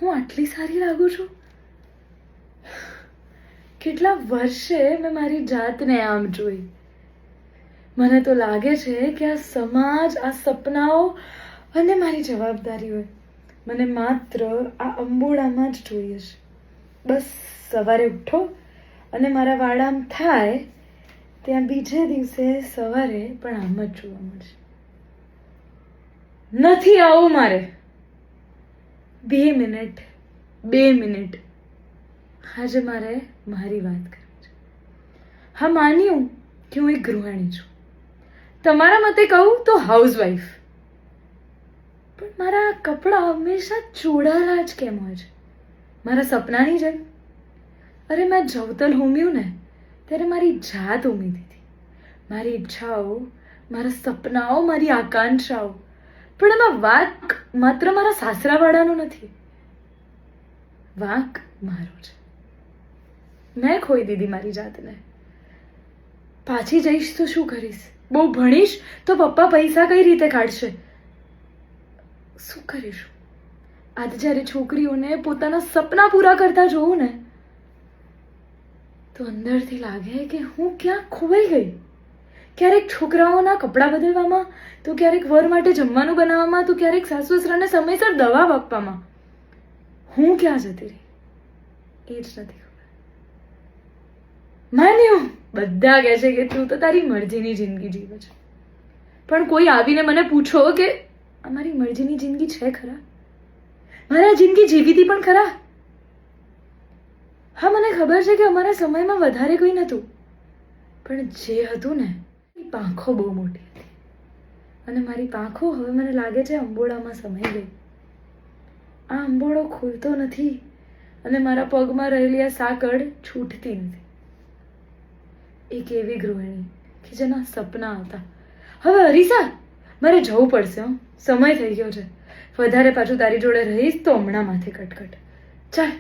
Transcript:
હું આટલી સારી લાગુ છું? કેટલા વર્ષે મેં મારી જાતને આમ જોઈ. મને તો લાગે છે કે આ સમાજ, આ સપનાઓ અને મારી જવાબદારીઓ મને માત્ર આ અંબોડામાં જ જોઈએ છે. બસ સવારે ઉઠો અને મારા વાળ આમ થાય ત્યાં બીજે દિવસે સવારે પણ આમ જ જોવા મળશે. નથી આવું મારે. 2 મિનિટ આજે મારે મારી વાત કરવી છે. હા, માન્યું કે હું એક ગૃહિણી છું. તમારા મતે કહું તો હાઉસવાઈફ. પણ મારા કપડાં હંમેશા ચોડાયેલા જ કેમ હોય છે? મારા સપનાની જેમ. અરે મેં જવતલ હોમ્યું ને ત્યારે મારી જાત ઉમેદી હતી, મારી ઈચ્છાઓ, મારા સપનાઓ, મારી આકાંક્ષાઓ. પણ એમાં વાંક માત્ર મારા સાસરાવાળાનો નથી, વાંક મારો છે. મેં ખોઈ દીધી મારી જાતને. પાછી જઈશ તો શું કરીશ? બહુ ભણીશ તો પપ્પા પૈસા કઈ રીતે કાઢશે? શું કરીશું? આજે જ્યારે છોકરીઓને પોતાના સપના પૂરા કરતા જોઉં ને તો અંદરથી લાગે કે હું ક્યાં ખોવાઈ ગઈ. ક્યારેક છોકરાઓના કપડાં બદલવામાં, તો ક્યારેક વર માટે જમવાનું બનાવવામાં, તો ક્યારેક સાસુ સસરાને સમયસર દવા આપવામાં. હું ક્યાં જતી રહી એ જ નથી ખબર. માન્યું બધા કહે છે કે તું તો તારી મરજીની જિંદગી જીવે છે, પણ કોઈ આવીને મને પૂછો કે અમારી મરજીની જિંદગી છે ખરા? મારા જિંદગી જીવી હતી પણ ખરા? હા, મને ખબર છે કે અમારા સમયમાં વધારે કોઈ નહોતું, પણ જે હતું ને એ પાંખો બહુ મોટી હતી અને મારી પાંખો હવે મને લાગે છે અંબોડામાં સમાઈ ગઈ. આ અંબોડો ખુલતો નથી અને મારા પગમાં રહેલી આ સાંકળ છૂટતી નથી. એક એવી ગૃહિણી કે જેના સપના હતા. હવે હરીસા, મારે જવું પડશે. સમય થઈ ગયો છે. વધારે પાછું તારી જોડે રહીશ તો હમણાં માથે કટકટ. ચાલ.